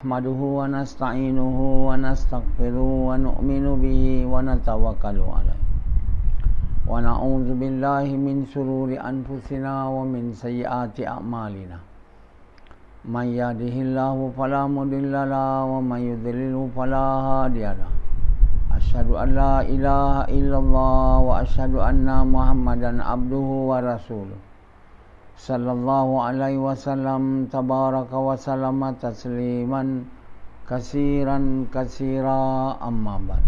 Nahmaduhu wa nasta'inuhu wa nastaghfiruhu wa nu'minu bihi wa natawakkalu alaihi wa na'udzu billahi min shururi anfusina wa min sayyiati a'malina. Man yahdihillahu fala mudilla lahu wa man yudlilhu fala hadiya lahu. Asyhadu an la ilaha illallah wa asyhadu anna Muhammadan abduhu wa rasuluh. Sallallahu alaihi wasallam tabaraka wa sallama tasliman kasiran kasira amma ba'd.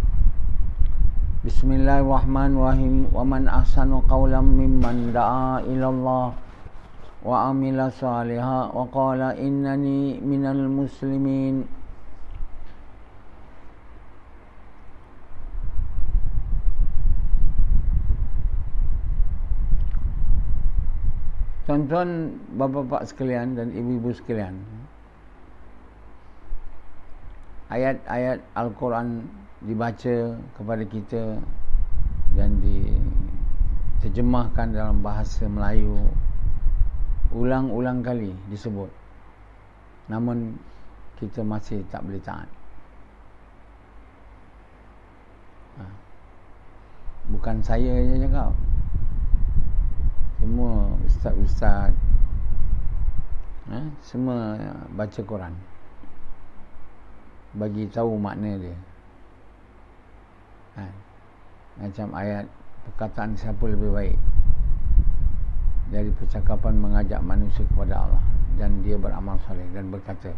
Bismillahirrahmanirrahim. Wa man ahsanu qawlan mimman da'a ila Allah wa amila salihan wa qala innani minal muslimin. Tuan-tuan, bapa-bapa sekalian dan ibu-ibu sekalian, ayat-ayat Al-Quran dibaca kepada kita dan diterjemahkan dalam bahasa Melayu ulang-ulang kali disebut, namun kita masih tak boleh taat. Bukan saya je cakap, semua ustaz-ustaz semua baca Quran, bagi tahu makna dia. Macam ayat, perkataan siapa lebih baik dari percakapan mengajak manusia kepada Allah dan dia beramal soleh dan berkata,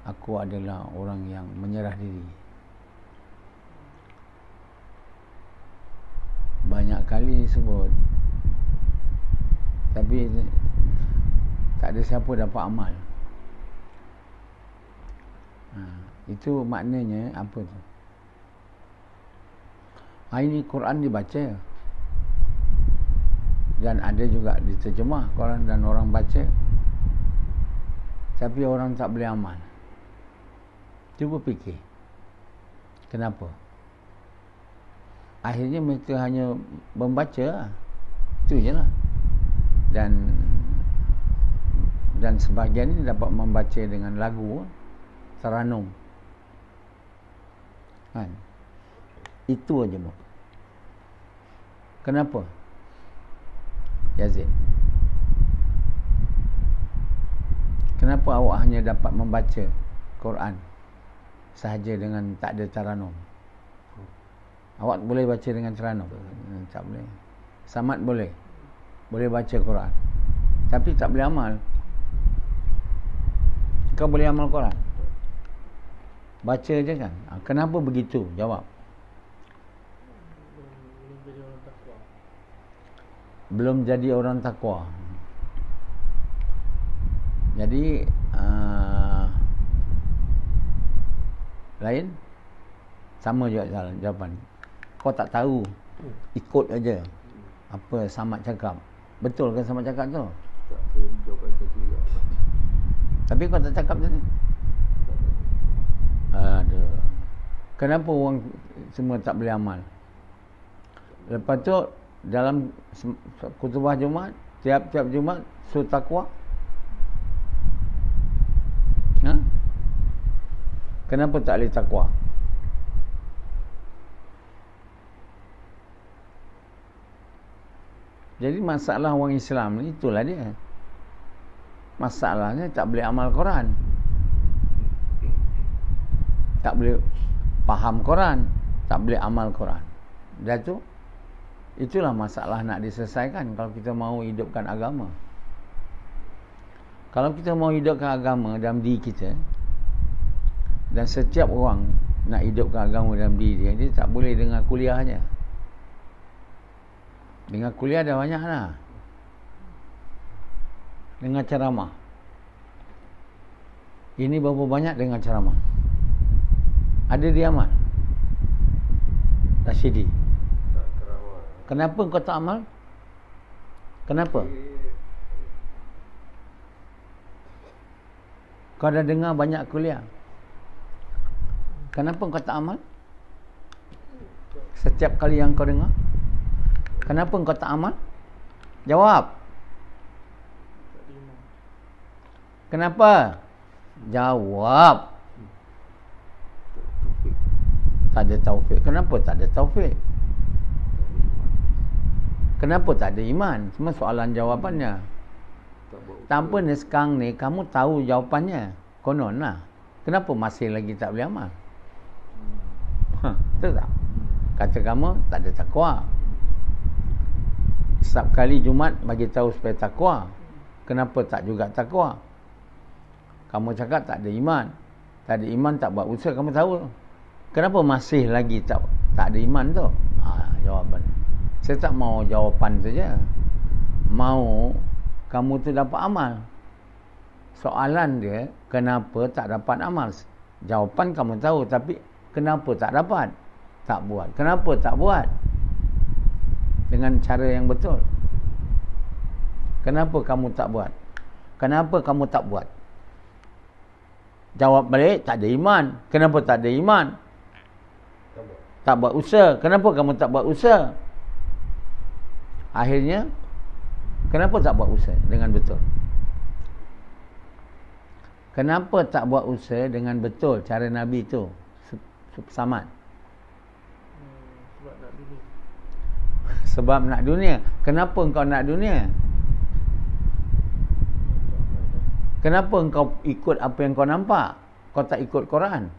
aku adalah orang yang menyerah diri. Banyak kali sebut, tapi tak ada siapa dapat amal. Itu maknanya apa tu? Ini Quran dibaca dan ada juga diterjemah Quran dan orang baca, tapi orang tak boleh amal. Cuba fikir, kenapa? Akhirnya mereka hanya membaca, itu je lah. Dan sebahagian ini dapat membaca dengan lagu, taranum. Itu aja mak. Kenapa? Yazid, kenapa awak hanya dapat membaca Quran sahaja dengan tak ada taranum? Awak boleh baca dengan taranum? Tak boleh. Samad boleh baca Quran, tapi tak boleh amal. Kau boleh amal Quran, baca je kan? Kenapa begitu? Jawab. Belum jadi orang takwa. Jadi lain sama juga jawapan. Kau tak tahu, ikut aja apa Samad cakap. Betul ke Samad cakap tu? Tak, saya jawapan tadi. Tapi kau tak cakap tadi. Aduh. Kenapa orang semua tak boleh amal? Lepas tu dalam khutbah Jumaat, tiap-tiap Jumaat surah Taqwa. Kenapa tak boleh takwa? Jadi masalah orang Islam ni itulah dia. Masalahnya tak boleh amal Quran, tak boleh faham Quran, tak boleh amal Quran. Dan itulah masalah nak diselesaikan kalau kita mahu hidupkan agama. Kalau kita mahu hidupkan agama dalam diri kita, dan setiap orang nak hidupkan agama dalam diri dia tak boleh dengar kuliah aja. Dengar kuliah dah banyak lah. Dengar ceramah. Ini berapa banyak dengar ceramah? Ada dia amal? Rasyidi, kenapa kau tak amal? Kenapa? Kau dah dengar banyak kuliah, kenapa kau tak amal? Setiap kali yang kau dengar, kenapa kau tak amal? Jawab. Kenapa? Jawab. Taufik. Tak ada taufik. Kenapa tak ada taufik? Kenapa tak ada iman? Semua soalan jawapannya. Tanpa ni sekarang ni kamu tahu jawapannya. Konon lah. Kenapa masih lagi tak boleh amal? Betul tak? Kata kamu tak ada takwa. Setiap kali Jumaat bagi tahu supaya takwa. Kenapa tak juga takwa? Kamu cakap tak ada iman. Tak ada iman, tak buat usaha, kamu tahu. Kenapa masih lagi tak ada iman tu? Jawapan. Saya tak mau jawapan saja. Mau kamu tu dapat amal. Soalan dia, kenapa tak dapat amal? Jawapan kamu tahu, tapi kenapa tak dapat? Tak buat. Kenapa tak buat? Dengan cara yang betul. Kenapa kamu tak buat? Kenapa kamu tak buat? Jawab balik, tak ada iman. Kenapa tak ada iman? Tak buat usaha. Kenapa kamu tak buat usaha? Akhirnya, kenapa tak buat usaha dengan betul? Kenapa tak buat usaha dengan betul cara Nabi tu? Samad. Sebab nak dunia. Sebab nak dunia. Kenapa engkau nak dunia? Kenapa engkau ikut apa yang kau nampak? Kau tak ikut Quran.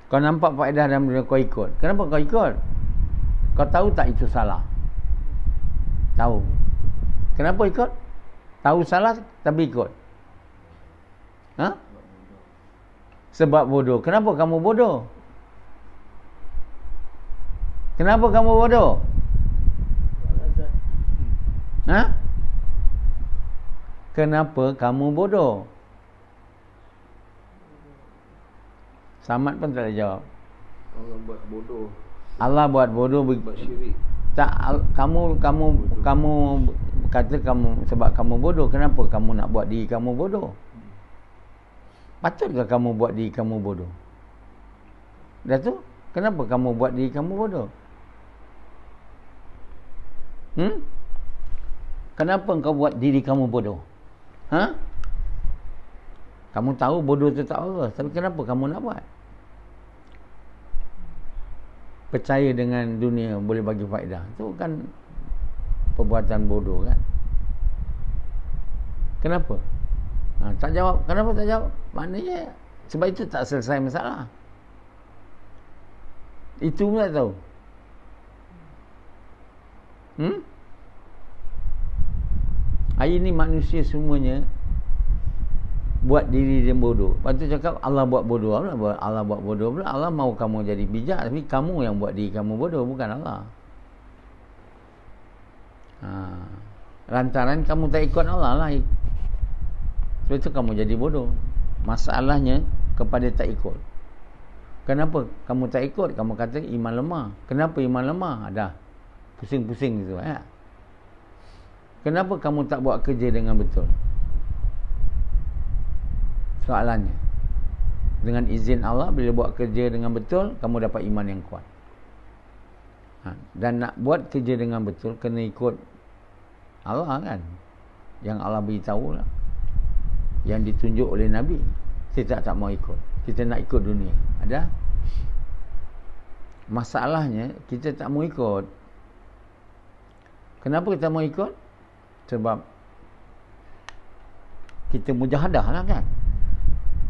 Kau nampak faedah dalam dunia, kau ikut. Kenapa kau ikut? Kau tahu tak itu salah? Tahu. Kenapa ikut? Tahu salah tapi ikut. Sebab bodoh. Kenapa kamu bodoh? Kenapa kamu bodoh? Kenapa kamu bodoh? Samad pun tak ada jawab. Allah buat bodoh. Allah buat bodoh. Buat syirik. Tak, kamu kata kamu sebab kamu bodoh. Kenapa kamu nak buat diri kamu bodoh? Patutkah kamu buat diri kamu bodoh? Dah tu, kenapa kamu buat diri kamu bodoh? Kenapa engkau buat diri kamu bodoh? Kamu tahu bodoh tu tak apa, tapi kenapa kamu nak buat? Percaya dengan dunia boleh bagi faedah. Itu kan perbuatan bodoh kan? Kenapa? Tak jawab. Kenapa tak jawab? Maknanya sebab itu tak selesai masalah. Itu pun tak tahu. Hari ni manusia semuanya buat diri dia bodoh. Lepas tu cakap Allah buat bodoh. Allah buat bodoh pula. Allah mahu kamu jadi bijak, tapi kamu yang buat diri kamu bodoh, bukan Allah. Lantaran kamu tak ikut Allah lah, sebab itu kamu jadi bodoh. Masalahnya kepada tak ikut. Kenapa kamu tak ikut? Kamu kata iman lemah. Kenapa iman lemah? Dah pusing-pusing gitu. Kenapa kamu tak buat kerja dengan betul? Soalannya, dengan izin Allah, bila buat kerja dengan betul, kamu dapat iman yang kuat. Dan nak buat kerja dengan betul, kena ikut Allah kan, yang Allah beritahu lah, yang ditunjuk oleh Nabi. Kita tak mau ikut, kita nak ikut dunia. Ada masalahnya, kita tak mau ikut. Kenapa kita mau ikut? Sebab kita mujahadah lah kan.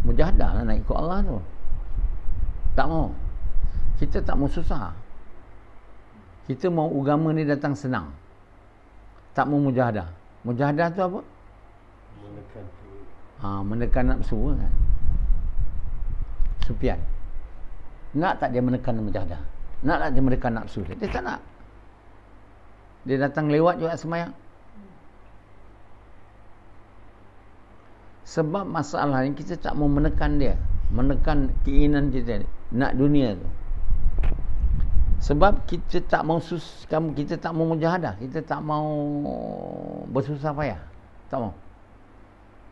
Mujahadah lah nak ikut Allah tu. Tak mau. Kita tak mau susah. Kita mau agama ni datang senang. Tak mau mujahadah. Mujahadah tu apa? Menekan nafsu kan. Sufyan, nak tak dia menekan mujahadah? Nak tak dia menekan nafsu dia? Dia tak nak. Dia datang lewat juga semayang. Sebab masalahnya kita tak mau menekan dia, menekan keinginan kita nak dunia tu. Sebab kita tak mau kita tak mau mujahadah, kita tak mau bersusah payah. Tak mau.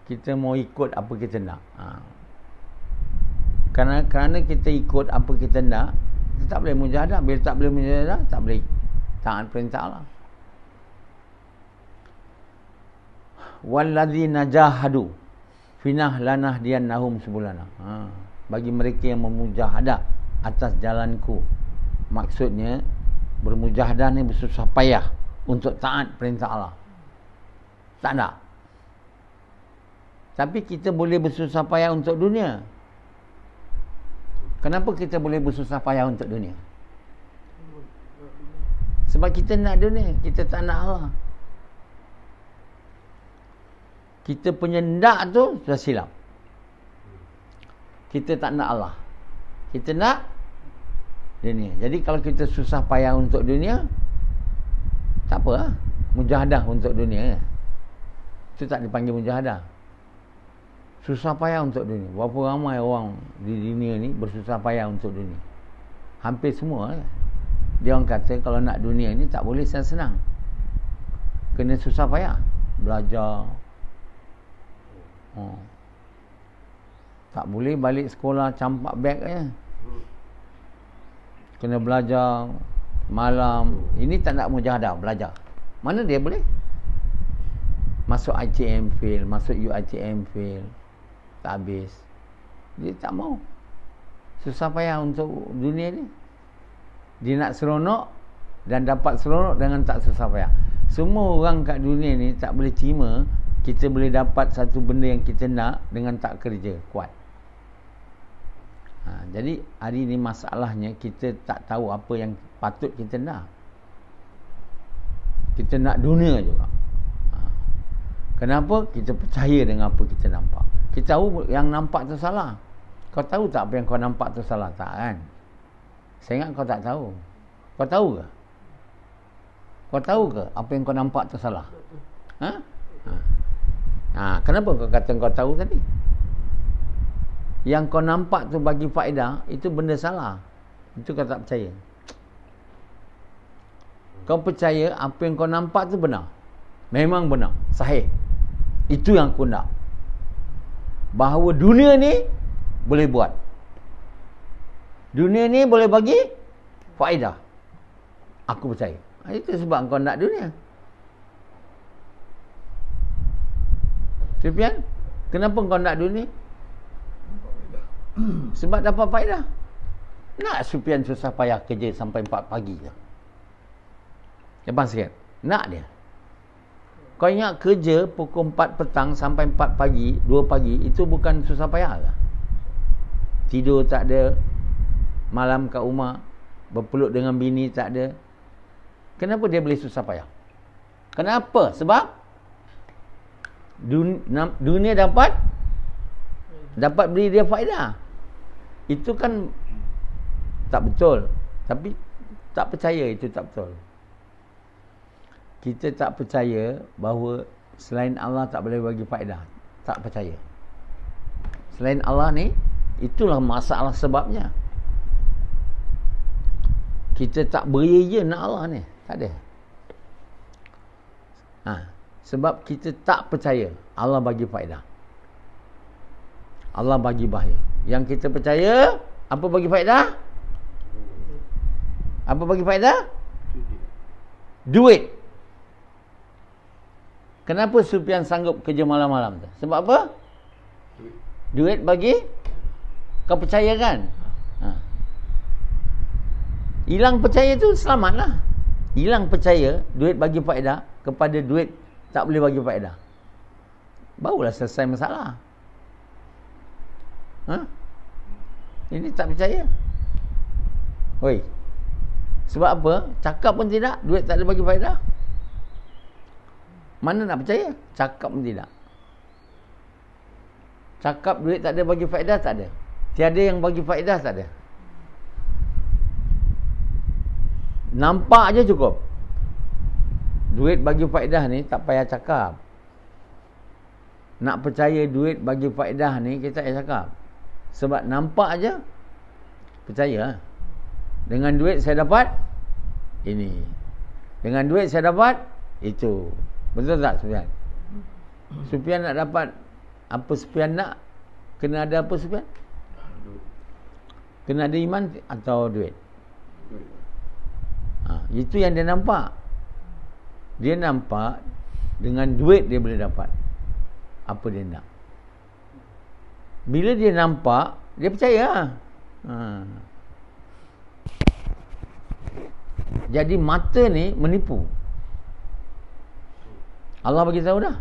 Kita mau ikut apa kita nak. Kerana kita ikut apa kita nak, kita tak boleh mujahadah. Bila tak boleh mujahadah, tak boleh taat perintah Allah. walladzina jahadu finah lanahdiyannahum subulana. Bagi mereka yang memujahadah atas jalanku. Maksudnya bermujahadah ni bersusah payah untuk taat perintah Allah. Tak nak. Tapi kita boleh bersusah payah untuk dunia. Kenapa kita boleh bersusah payah untuk dunia? Sebab kita nak dunia, kita tak nak Allah. Kita punya nak tu sudah silap. Kita tak nak Allah. Kita nak dunia. Jadi kalau kita susah payah untuk dunia, tak apa lah. Mujahadah untuk dunia. Itu tak dipanggil mujahadah. Susah payah untuk dunia. Berapa ramai orang di dunia ni bersusah payah untuk dunia? Hampir semua lah. Dia orang kata kalau nak dunia ni tak boleh senang-senang. Kena susah payah. Belajar. Tak boleh balik sekolah campak beg je. Kena belajar malam. Ini tak nak mujahadah, belajar. Mana dia boleh? Masuk ITM fail, masuk UITM fail. Tak habis. Dia tak mau. Susah payah untuk dunia ni. Dia nak seronok dan dapat seronok dengan tak susah payah. Semua orang kat dunia ni tak boleh terima kita boleh dapat satu benda yang kita nak dengan tak kerja kuat. Jadi hari ni masalahnya kita tak tahu apa yang patut kita nak. Kita nak dunia juga. Kenapa? Kita percaya dengan apa kita nampak. Kita tahu yang nampak tu salah. Kau tahu tak apa yang kau nampak tu salah? Tak kan? Saya ingat kau tak tahu. Kau tahu ke? Kau tahu ke apa yang kau nampak tu salah? Kenapa kau kata kau tahu tadi? Yang kau nampak tu bagi faedah, itu benda salah. Itu kau tak percaya. Kau percaya apa yang kau nampak tu benar. Memang benar, sahih. Itu yang aku nak. Bahawa dunia ni boleh buat. Dunia ni boleh bagi faedah. Aku percaya. Itu sebab kau nak dunia. Sufyan, kenapa kau nak dunia? Sebab dapat faedah. Nak Sufyan susah payah kerja sampai 4 pagi je. Depan sikit. Nak dia. Kau ingat kerja pukul 4 petang sampai 4 pagi, 2 pagi, itu bukan susah payah ke? Tidur tak ada. Malam kat rumah berpeluk dengan bini tak ada. Kenapa dia boleh susah payah? Kenapa? Sebab dunia dapat beri dia faedah. Itu kan tak betul. Tapi tak percaya itu tak betul. Kita tak percaya bahawa selain Allah tak boleh bagi faedah. Tak percaya. Selain Allah ni, itulah masalah sebabnya. Kita tak beria nak Allah ni. Tak ada. Sebab kita tak percaya Allah bagi faedah. Allah bagi bahaya. Yang kita percaya, apa bagi faedah? Apa bagi faedah? Duit. Kenapa Sufyan sanggup kerja malam-malam tu? Sebab apa? Duit bagi. Kau percaya kan? Hilang percaya tu selamatlah. Hilang percaya, duit bagi faedah, kepada duit tak boleh bagi faedah. Barulah selesai masalah. Ini tak percaya. Oi. Sebab apa? Cakap pun tidak, duit tak ada bagi faedah. Mana nak percaya? Cakap pun tidak. Cakap duit tak ada bagi faedah, tak ada. Tiada yang bagi faedah, tak ada. Nampak je cukup. Duit bagi faedah ni tak payah cakap. Nak percaya duit bagi faedah ni kita tak payah cakap. Sebab nampak je, percaya. Dengan duit saya dapat ini. Dengan duit saya dapat itu. Betul tak Sufyan? Sufyan nak dapat apa Sufyan nak? Kena ada apa Sufyan? Kena ada iman atau duit? Itu yang dia nampak. Dia nampak dengan duit dia boleh dapat. apa dia nak. Bila dia nampak, dia percaya lah. Jadi mata ni menipu. Allah bagi tahu dah.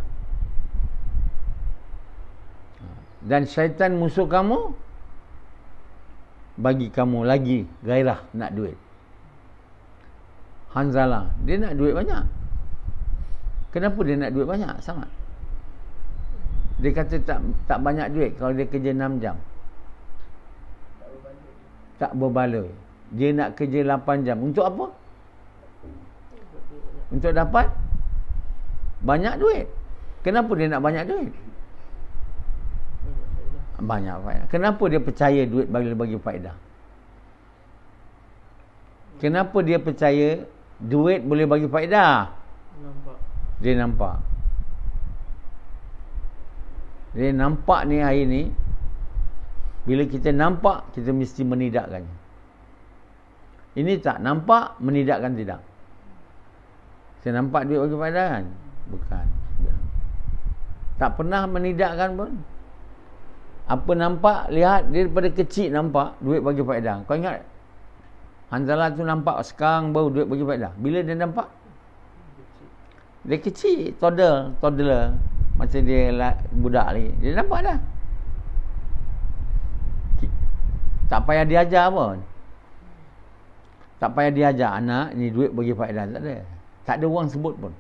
Dan syaitan musuh kamu bagi kamu lagi gairah nak duit. Hanzalah, dia nak duit banyak. Kenapa dia nak duit banyak sangat? Dia kata tak banyak duit kalau dia kerja 6 jam. Tak berbaloi. Dia nak kerja 8 jam. Untuk apa? Untuk dapat banyak duit. Kenapa dia nak banyak duit? Banyak faedah. Kenapa dia percaya duit bagi faedah? Kenapa dia percaya duit boleh bagi faedah? Dia nampak. Dia nampak ni hari ni. Bila kita nampak, kita mesti menidakkannya. Ini tak nampak, menidakkan tidak. Saya nampak duit bagi faedah kan? Bukan. Tak pernah menidakkan pun. Apa nampak, lihat daripada kecil nampak duit bagi faedah. Kau ingat Hanzalah tu nampak sekarang baru duit bagi faedah. Bila dia nampak? Dia kecil, toddler. Macam dia budak lagi. Dia nampak dah. Tak payah diajar pun. Tak payah diajar anak ni duit bagi faedah. Tak ada. Tak ada orang sebut pun.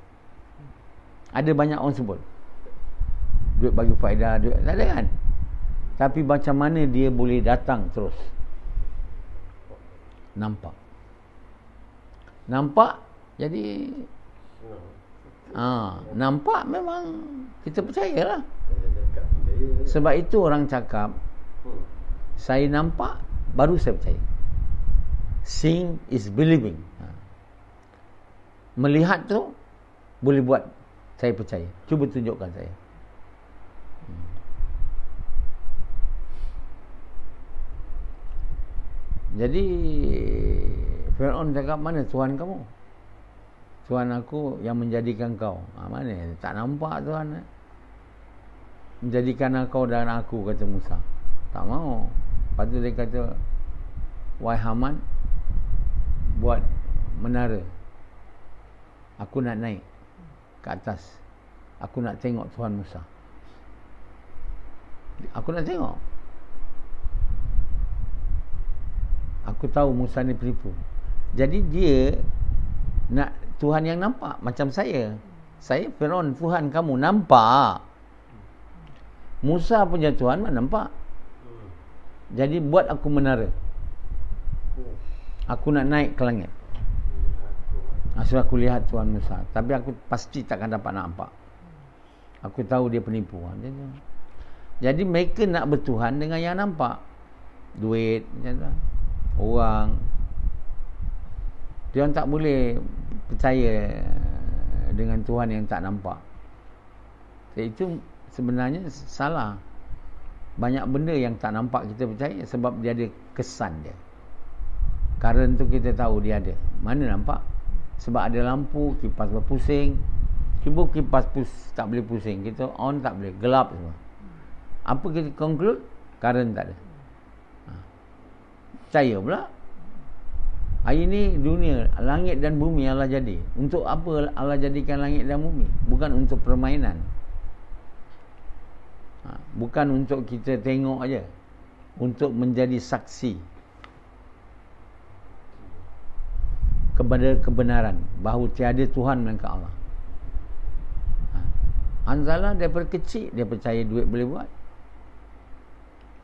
Ada banyak orang sebut duit bagi faedah, duit. Tak ada kan? Tapi macam mana dia boleh datang terus? Nampak jadi nampak memang kita percayalah. Sebab itu orang cakap saya nampak baru saya percaya. Seeing is believing. Melihat tu boleh buat saya percaya. Cuba tunjukkan saya. Jadi Firaun cakap, mana Tuhan kamu? Tuhan aku yang menjadikan kau. Mana? Tak nampak Tuhan. Menjadikan kau dan aku, kata Musa. Tak mau. Lepas tu dia kata, wahai Haman, buat menara. Aku nak naik ke atas. Aku nak tengok Tuhan Musa. Aku nak tengok. Aku tahu Musa ni penipu. Jadi dia nak Tuhan yang nampak. Macam saya. Saya Firaun, Tuhan kamu nampak. Musa punya Tuhan mana nampak. Jadi buat aku menara. Aku nak naik ke langit. Asal aku lihat Tuhan Musa. Tapi aku pasti takkan dapat nampak. Aku tahu dia penipu. Jadi mereka nak bertuhan dengan yang nampak. Duit, orang. Dia tak boleh percaya dengan Tuhan yang tak nampak. Itu sebenarnya salah. Banyak benda yang tak nampak kita percaya sebab dia ada kesan dia. Current tu kita tahu dia ada. Mana nampak? Sebab ada lampu, kipas berpusing. Cuba kipas tak boleh pusing. Kita on tak boleh, gelap semua. Apa kita conclude? Current tak ada. Percaya pula. Hari ni dunia, langit dan bumi Allah jadi. Untuk apa Allah jadikan langit dan bumi? Bukan untuk permainan. Bukan untuk kita tengok aja. Untuk menjadi saksi kepada kebenaran bahawa tiada Tuhan melainkan Allah. Hanzalah daripada kecil dia percaya duit boleh buat.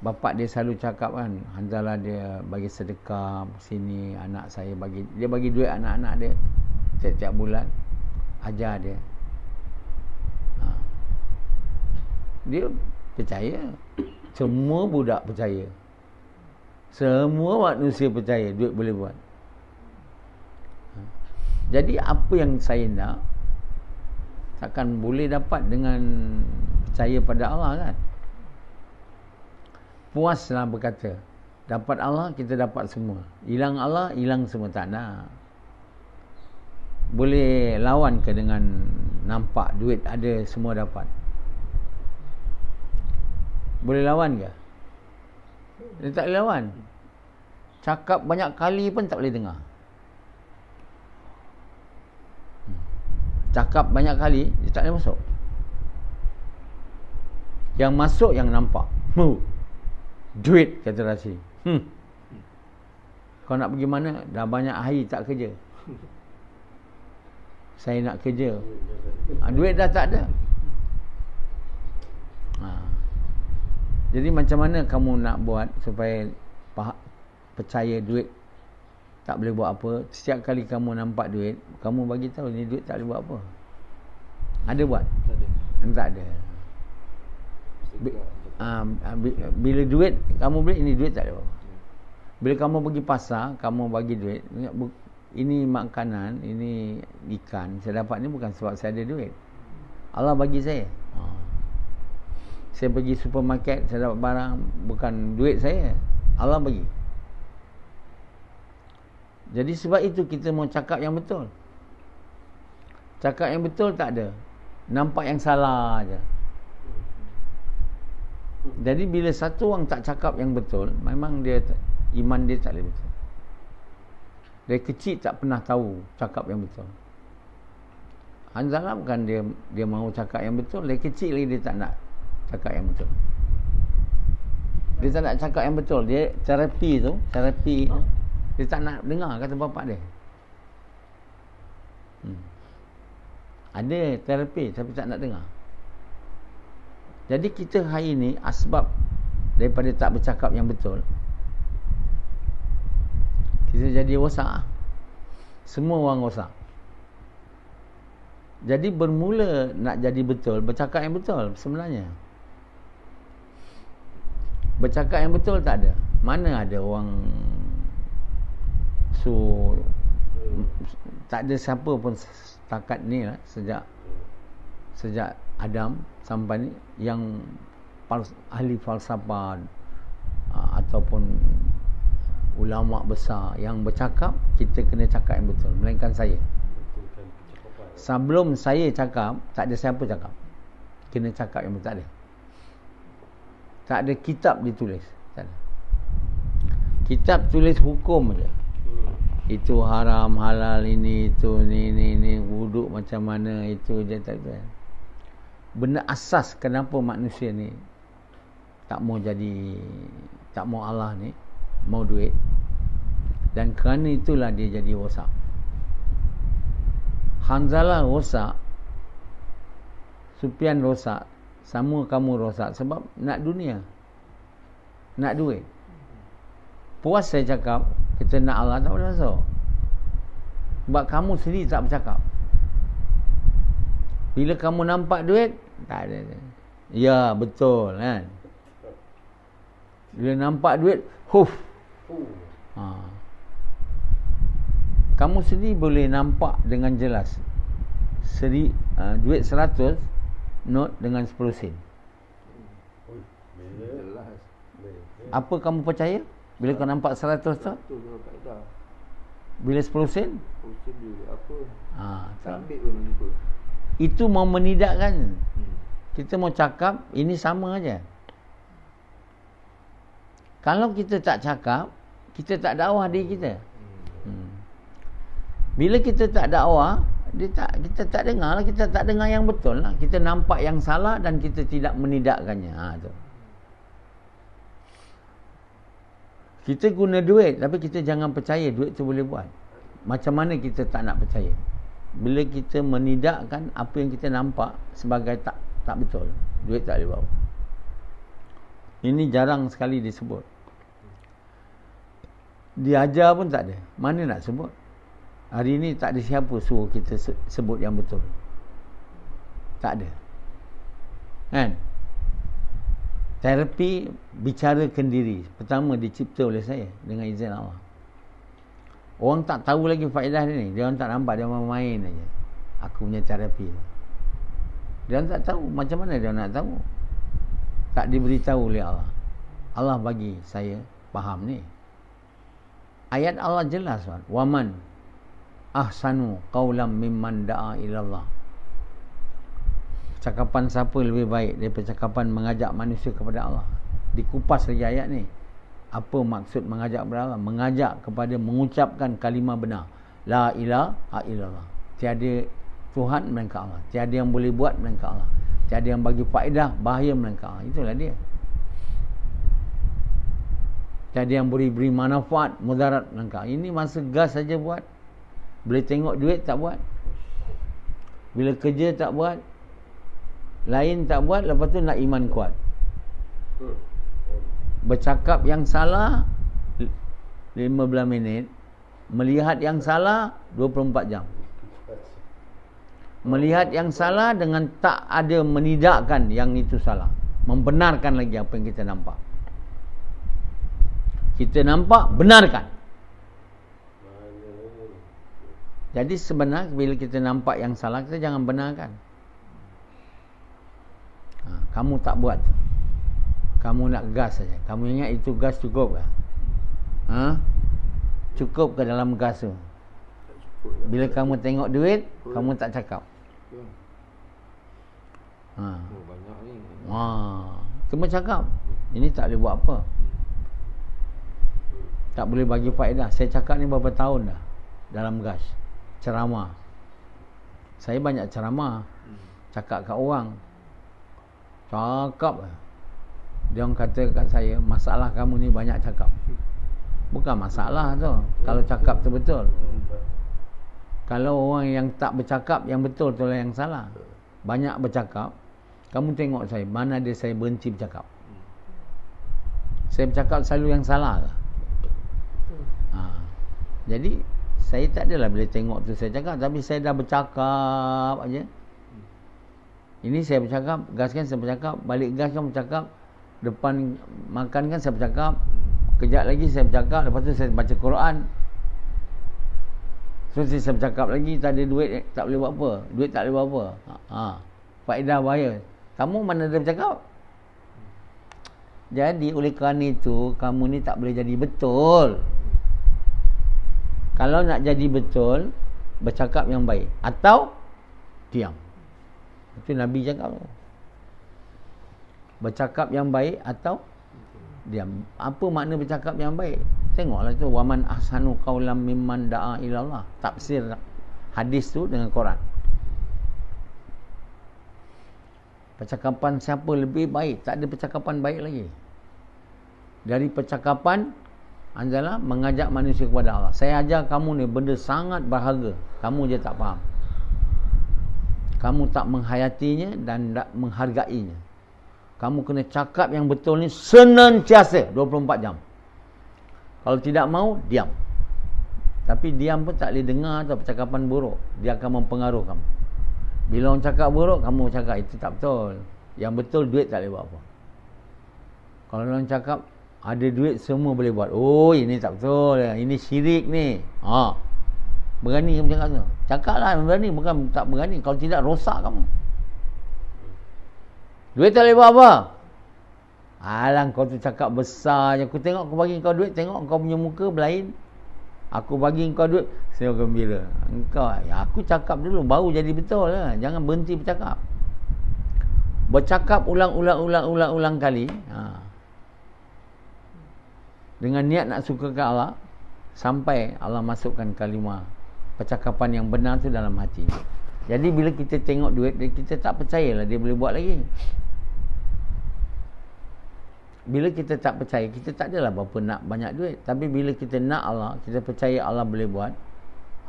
Bapak dia selalu cakap kan, Hanzalah dia bagi sedekah sini, anak saya bagi, dia bagi duit anak-anak dia setiap bulan, ajar dia. Dia percaya. Semua budak percaya. Semua manusia percaya duit boleh buat. Jadi apa yang saya nak takkan boleh dapat dengan percaya pada Allah kan. Puaslah berkata, dapat Allah kita dapat semua. Hilang Allah, hilang semua, tak nak. Boleh lawan ke dengan nampak duit ada semua dapat? Boleh lawan ke? Dia tak boleh lawan. Cakap banyak kali pun tak boleh dengar. Cakap banyak kali, dia tak boleh masuk. Yang masuk yang nampak. Duit, kata Rasi. Kau nak pergi mana? Dah banyak hari tak kerja. Saya nak kerja. Duit dah tak ada. Jadi macam mana kamu nak buat supaya percaya duit tak boleh buat apa? Setiap kali kamu nampak duit, kamu bagi tahu ni duit tak boleh buat apa. Ada buat? Tak ada. Tak ada. Bila duit kamu beli, ini duit tak ada apa. Bila kamu pergi pasar, kamu bagi duit, ini makanan, ini ikan, saya dapat ni bukan sebab saya ada duit. Allah bagi saya. Saya pergi supermarket, saya dapat barang, bukan duit saya, Allah bagi. Jadi sebab itu kita mau cakap yang betul. Cakap yang betul tak ada. Nampak yang salah aja. Jadi bila satu orang tak cakap yang betul, memang dia iman dia tak boleh betul. Dari kecil tak pernah tahu cakap yang betul. Hanzalah bukan dia mahu cakap yang betul, dari kecil lagi dia tak nak cakap yang betul. Dia tak nak cakap yang betul. Dia terapi tu, dia tak nak dengar kata bapak dia. Ada terapi tapi tak nak dengar. Jadi kita hari ni asbab daripada tak bercakap yang betul, kita jadi rosak. Semua orang rosak. Jadi bermula nak jadi betul, bercakap yang betul sebenarnya. Bercakap yang betul tak ada. Mana ada orang tak ada siapa pun setakat ni lah, sejak Adam sampai ni yang ahli falsafah ataupun ulama besar yang bercakap, kita kena cakap yang betul, melainkan saya. Sebelum saya cakap, tak ada siapa cakap. Kena cakap yang betul, tak ada. Tak ada kitab ditulis, tak ada. Kitab tulis hukum aja. Itu haram, halal, ini, itu, ni, wuduk macam mana, itu je, tak ada. Benda asas kenapa manusia ni tak mau jadi, tak mau Allah ni, mau duit. Dan kerana itulah dia jadi rosak. Hanzalah rosak, Sufyan rosak, sama kamu rosak sebab nak dunia, nak duit. Puas saya cakap, kita nak Allah tak boleh masuk. Sebab kamu sendiri tak bercakap. Bila kamu nampak duit, tak ada. Ya, betul kan. Bila nampak duit, kamu sendiri boleh nampak dengan jelas. Duit 100 note dengan 10 sen. Apa kamu percaya? Bila kau nampak 100 tu? Bila 10 sen? 10 sen dia apa? Tak ambil pun lupa. Itu mau menidakkan. Kita mau cakap ini sama aja. Kalau kita tak cakap, kita tak dakwah diri kita. Bila kita tak dakwah, kita tak dengar lah, kita tak dengar yang betul lah. Kita nampak yang salah dan kita tidak menidakkannya. Tu. Kita guna duit, tapi kita jangan percaya duit tu boleh buat. Macam mana kita tak nak percaya? Bila kita menidakkan apa yang kita nampak sebagai tak betul, duit tak boleh buat. Ini jarang sekali disebut. Diajar pun tak ada. Mana nak sebut? Hari ini tak ada siapa suruh kita sebut yang betul. Tak ada. Kan? Terapi bicarakan diri. Pertama dicipta oleh saya dengan izin Allah. Orang tak tahu lagi faedah dia ni. Dia orang tak nampak, dia main aja. Aku punya terapi. Dia orang tak tahu. Macam mana dia nak tahu? Tak diberitahu oleh Allah. Allah bagi saya faham ni. Ayat Allah jelas. Waman ahsanu qawlam mimman da'a ilallah. percakapan siapa lebih baik daripada percakapan mengajak manusia kepada Allah? Dikupas lagi ayat ni. Apa maksud mengajak kepada Allah? Mengajak kepada mengucapkan kalimah benar. La ilaha illallah. Tiada Tuhan melainkan Allah. Tiada yang boleh buat melainkan Allah. Tiada yang bagi faedah, bahaya melainkan Allah. Itulah dia. Tiada yang boleh beri manfaat, mudarat melainkan Allah. Ini masa gas saja buat. Boleh tengok duit tak buat. Bila kerja tak buat. Lain tak buat, lepas tu nak iman kuat. Bercakap yang salah 15 minit. Melihat yang salah 24 jam. Melihat yang salah dengan tak ada menidakkan yang itu salah. Membenarkan lagi apa yang kita nampak. Kita nampak, benarkan. Jadi sebenarnya bila kita nampak yang salah, kita jangan benarkan. Kamu tak buat. Kamu nak gas saja. Kamu ingat itu gas cukup ke? Cukup ke dalam gas tu? Bila kamu tengok duit, kamu tak cakap. Banyak ni. Cuma cakap. Ini tak boleh buat apa. Tak boleh bagi faedah. Saya cakap ni berapa tahun dah dalam gas. Ceramah. Saya banyak ceramah. Cakap kat orang. Cakap. Dia orang kata kat saya, masalah kamu ni banyak cakap. Bukan masalah tu, kalau cakap tu betul. Kalau orang yang tak bercakap, yang betul tu lah yang salah. Banyak bercakap. Kamu tengok saya, mana ada saya berhenti bercakap? Saya bercakap selalu yang salah ke? Jadi saya tak adalah bila tengok tu saya cakap. Tapi saya dah bercakap aja. Ini saya bercakap, gas kan saya bercakap, balik gas kan bercakap, depan makan kan saya bercakap, kejap lagi saya bercakap, lepas tu saya baca Quran. Terus saya bercakap lagi, tak ada duit, tak boleh buat apa. Duit tak boleh buat apa. Faedah bahaya. Kamu mana ada bercakap? Jadi oleh kerana itu, kamu ni tak boleh jadi betul. Kalau nak jadi betul, bercakap yang baik. Atau diam. Itu Nabi cakap. Bercakap yang baik atau diam. Apa makna bercakap yang baik? Tengoklah tu, waman ahsanu qaulam mimman da'a ilallah. Tafsir hadis tu dengan Quran. Percakapan siapa lebih baik? Tak ada percakapan baik lagi. Dari percakapan adalah mengajak manusia kepada Allah. Saya ajar kamu ni benda sangat berharga. Kamu je tak faham. Kamu tak menghayatinya dan tak menghargainya. Kamu kena cakap yang betul ni senantiasa 24 jam. Kalau tidak mau, diam. Tapi diam pun tak boleh dengar tau percakapan buruk. Dia akan mempengaruhi kamu. Bila orang cakap buruk, kamu cakap itu tak betul. Yang betul, duit tak boleh buat apa. Kalau orang cakap ada duit semua boleh buat. Oh, ini tak betul. Ini syirik ni. Berani kamu cakap tu. Cakaplah berani, bukan tak berani. Kalau tidak, rosak kamu. Duit tak boleh buat apa? Alang kau tu cakap besar je. Aku tengok aku bagi kau duit, tengok kau punya muka berlain. Aku bagi kau duit, saya gembira. Engkau, aku cakap dulu baru jadi betul lah. Jangan berhenti bercakap. Bercakap ulang kali. Dengan niat nak suka ke Allah, sampai Allah masukkan kalimah percakapan yang benar tu dalam hati. Jadi bila kita tengok duit, kita tak percayalah dia boleh buat lagi. Bila kita tak percaya, kita tak adalah berapa nak banyak duit. Tapi bila kita nak Allah, kita percaya Allah boleh buat,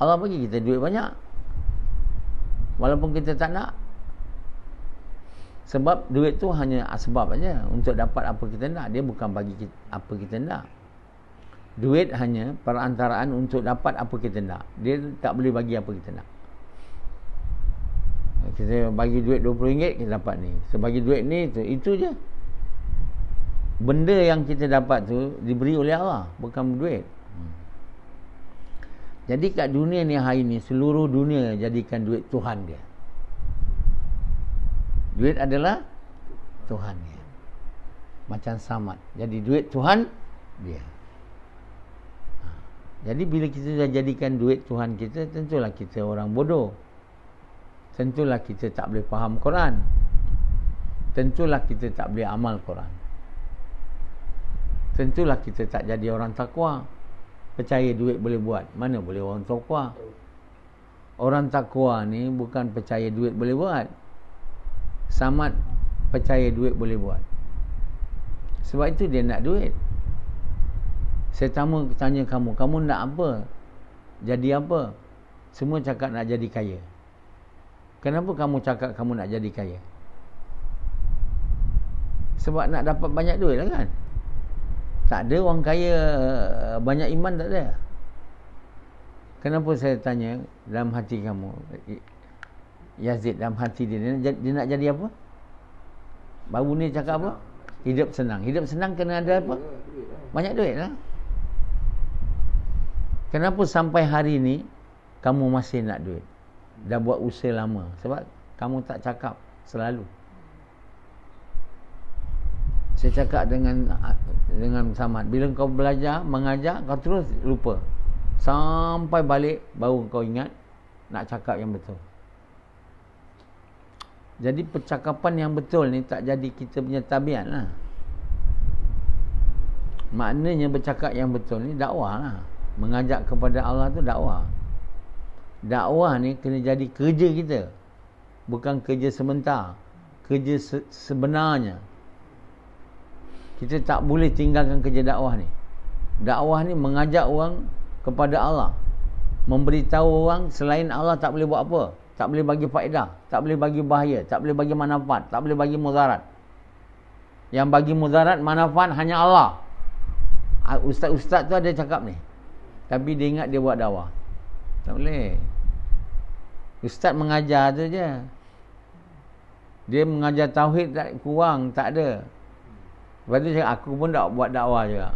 Allah bagi kita duit banyak. Walaupun kita tak nak. Sebab duit tu hanya sebab aja untuk dapat apa kita nak. Dia bukan bagi kita, apa kita nak. Duit hanya perantaraan untuk dapat apa kita nak. Dia tak boleh bagi apa kita nak. Kita bagi duit RM20, kita dapat ni. Sebagi duit ni, itu je. Benda yang kita dapat tu diberi oleh Allah, bukan duit. Jadi kat dunia ni hari ni, seluruh dunia jadikan duit Tuhan dia. Duit adalah Tuhan dia. Macam Samad. Jadi duit Tuhan dia. Jadi bila kita dah jadikan duit Tuhan kita, tentulah kita orang bodoh. tentulah kita tak boleh faham Quran. Tentulah kita tak boleh amal Quran. Tentulah kita tak jadi orang takwa. Percaya duit boleh buat, mana boleh orang takwa. Orang takwa ni bukan percaya duit boleh buat, Samad percaya duit boleh buat. Sebab itu dia nak duit. Saya tanya kamu nak apa? Jadi apa? Semua cakap nak jadi kaya. Kenapa kamu cakap kamu nak jadi kaya? Sebab nak dapat banyak duit lah kan? Tak ada orang kaya banyak iman, tak ada. Kenapa saya tanya dalam hati kamu, Yazid, dalam hati dia nak jadi apa? Baru ni cakap apa? Hidup senang. Hidup senang kena ada apa? Banyak duit lah. Kenapa sampai hari ni kamu masih nak duit? Dah buat usaha lama. Sebab kamu tak cakap selalu. Saya cakap dengan Samad, bila kau belajar, mengajar, kau terus lupa. Sampai balik baru kau ingat nak cakap yang betul. Jadi percakapan yang betul ni tak jadi kita punya tabiat lah. Maknanya bercakap yang betul ni dakwah lah. Mengajak kepada Allah tu dakwah. Dakwah ni kena jadi kerja kita, bukan kerja sebentar, kerja sebenarnya. Kita tak boleh tinggalkan kerja dakwah ni. Dakwah ni mengajak orang kepada Allah, memberitahu orang selain Allah tak boleh buat apa, tak boleh bagi faedah, tak boleh bagi bahaya, tak boleh bagi manfaat, tak boleh bagi mudarat. Yang bagi mudarat, manfaat hanya Allah. Ustaz-ustaz tu ada cakap ni, tapi dia ingat dia buat dakwah. Tak boleh. Ustaz mengajar tu je. Dia mengajar tauhid tak kurang, tak ada. Lepas tu cakap, aku pun tak buat dakwah juga.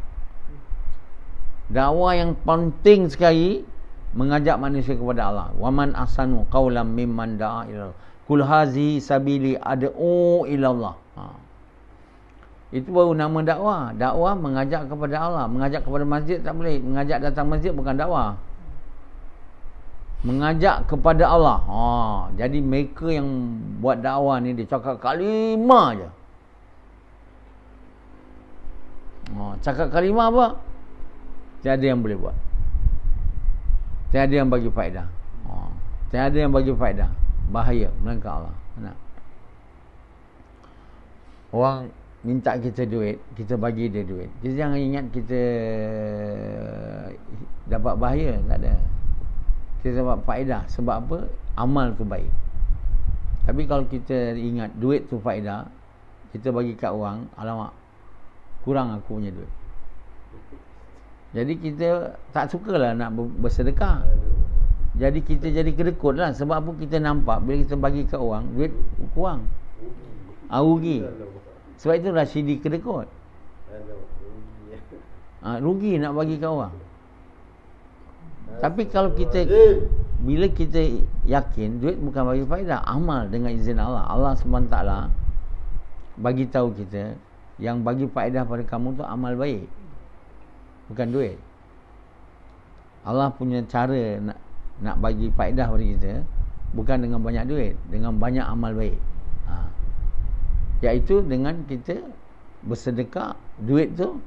Dakwah yang penting sekali, mengajak manusia kepada Allah. Waman ahsanu qawlan mimman da'a ila Allah. Qul hazihi sabili ad'u ila Allah. Itu baru nama dakwah. Dakwah mengajak kepada Allah. Mengajak kepada masjid tak boleh. Mengajak datang masjid bukan dakwah. Mengajak kepada Allah. Jadi mereka yang buat dakwah ni, dia cakap kalimah je. Cakap kalimah apa? Tiada yang boleh buat. Tiada yang bagi faedah. Tiada yang bagi faedah. Bahaya melainkan Allah. Orang minta kita duit, kita bagi dia duit. Kita jangan ingat kita dapat bahaya. Tak ada. Kita dapat faedah. Sebab apa? Amal tu baik. Tapi kalau kita ingat duit tu faedah, kita bagi kat orang, alamak, kurang aku punya duit. Jadi kita tak sukalah nak bersedekah. Jadi kita jadi kedekut lah. Sebab apa? Kita nampak bila kita bagi kat orang, duit kurang, rugi. Sebab itu Rashidi kedekut. Rugi nak bagi kat orang. Tapi kalau kita, bila kita yakin duit bukan bagi faedah, amal dengan izin Allah, Allah SWT bagi tahu kita, yang bagi faedah pada kamu tu amal baik, bukan duit. Allah punya cara nak bagi faedah pada kita bukan dengan banyak duit, dengan banyak amal baik. Iaitu dengan kita bersedekah duit tu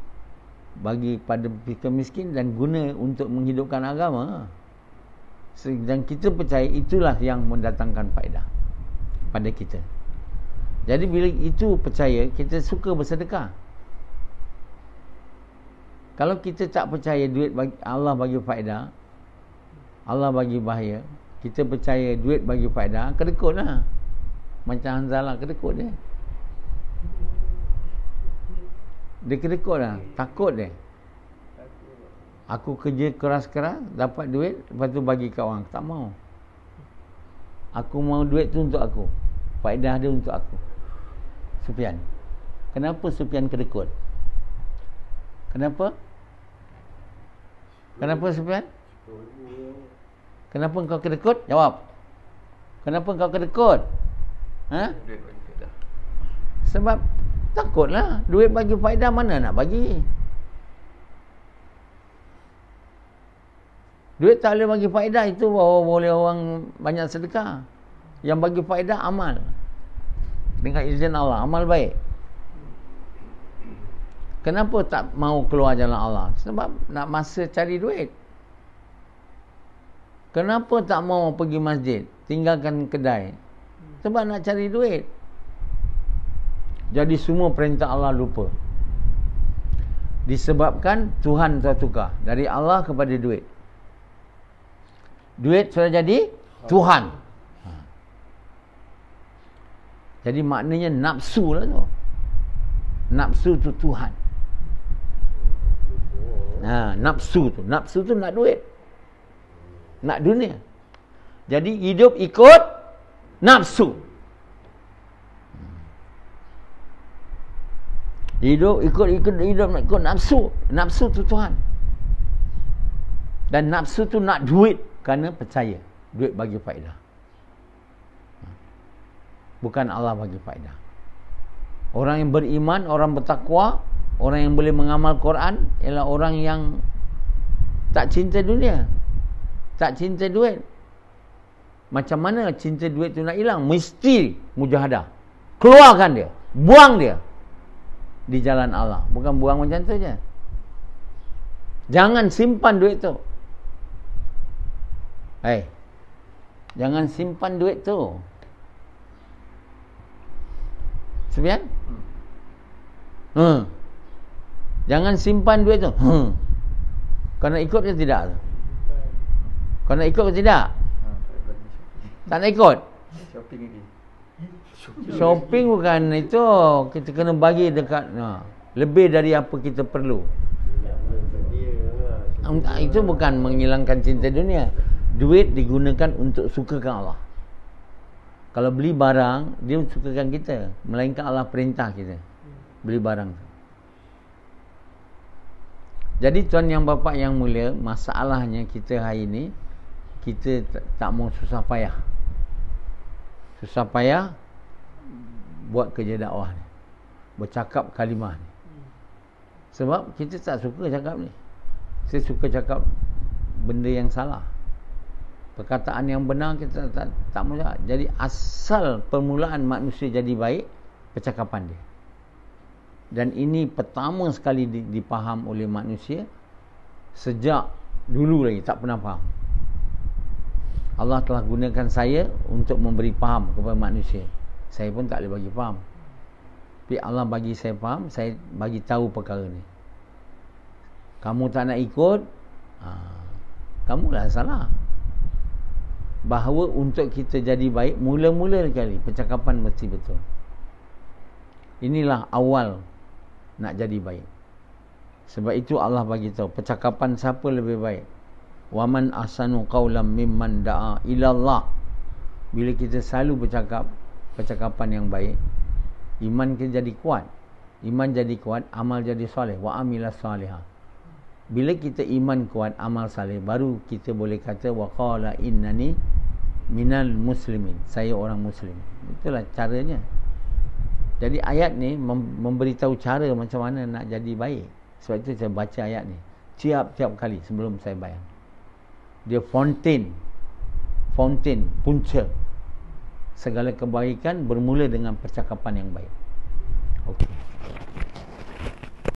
bagi pada fikir miskin dan guna untuk menghidupkan agama. Dan kita percaya itulah yang mendatangkan faedah pada kita. Jadi bila itu percaya, kita suka bersedekah. Kalau kita tak percaya duit Allah bagi faedah, Allah bagi bahaya, kita percaya duit bagi faedah, kedekut lah. Macam Hanzalah kedekut dia. Dia kedekut lah, takut dia. Aku kerja keras-keras, dapat duit, lepas tu bagi kat orang. Tak mau. Aku mau duit tu untuk aku, faedah dia untuk aku. Sufyan. Kenapa Sufyan kedekut? Kenapa? Kenapa Sufyan? Kenapa engkau kedekut? Jawab. Kenapa engkau kedekut? Sebab takutlah. Duit bagi faedah mana nak bagi? Duit tak boleh bagi faedah, itu bahawa boleh orang banyak sedekah. Yang bagi faedah amal. Dengan izin Allah, amal baik. Kenapa tak mau keluar jalan Allah? Sebab nak masa cari duit. Kenapa tak mau pergi masjid, tinggalkan kedai? Sebab nak cari duit. Jadi semua perintah Allah lupa. Disebabkan Tuhan tertukar dari Allah kepada duit. Duit sudah jadi Tuhan. Jadi maknanya nafsu lah tu. Nafsu tu Tuhan. Nafsu tu nak duit, nak dunia. Jadi hidup ikut nafsu. Hidup ikut nafsu. Nafsu tu Tuhan. Dan nafsu tu nak duit kerana percaya duit bagi faedah. Bukan Allah bagi faedah. Orang yang beriman, orang bertakwa, orang yang boleh mengamal Quran ialah orang yang tak cinta dunia, tak cinta duit. Macam mana cinta duit tu nak hilang? Mesti mujahadah. Keluarkan dia, buang dia di jalan Allah. Bukan buang macam tu je. Jangan simpan duit tu. Jangan simpan duit tu. Sebian? Jangan simpan duit tu. Kau nak ikut ke tidak? Kau nak ikut ke tidak? Tak nak ikut? Shopping lagi. Shopping bukan itu. Kita kena bagi dekat lebih dari apa kita perlu. Itu bukan menghilangkan cinta dunia. Duit digunakan untuk sukakan Allah. Kalau beli barang, dia sukakan kita, melainkan Allah perintah kita beli barang. Jadi tuan yang bapa yang mulia, masalahnya kita hari ini, kita tak mau susah payah. Susah payah buat kerja dakwah ni, bercakap kalimah ni. Sebab kita tak suka cakap ni. Saya suka cakap benda yang salah. Perkataan yang benar kita tak mau cakap. Jadi asal permulaan manusia jadi baik, percakapan dia. Dan ini pertama sekali dipaham oleh manusia. Sejak dulu lagi tak pernah faham. Allah telah gunakan saya untuk memberi faham kepada manusia. Saya pun tak boleh bagi faham. Tapi Allah bagi saya faham, saya bagi tahu perkara ni. Kamu tak nak ikut, kamulah salah. Bahawa untuk kita jadi baik, mula-mula sekali percakapan mesti betul. Inilah awal nak jadi baik. Sebab itu Allah bagi tahu percakapan siapa lebih baik. Waman ahsanu qawlan mimman da'a ila Allah. Bila kita selalu bercakap percakapan yang baik, iman kita jadi kuat. Iman jadi kuat, amal jadi soleh. Wa amilas salihah. Bila kita iman kuat, amal saleh, baru kita boleh kata wa qala innani minal muslimin. Saya orang muslim. Itulah caranya. Jadi ayat ni memberitahu cara macam mana nak jadi baik. Sebab itu saya baca ayat ni tiap-tiap kali sebelum saya bayang. Dia fountain, punca segala kebaikan bermula dengan percakapan yang baik. Okey.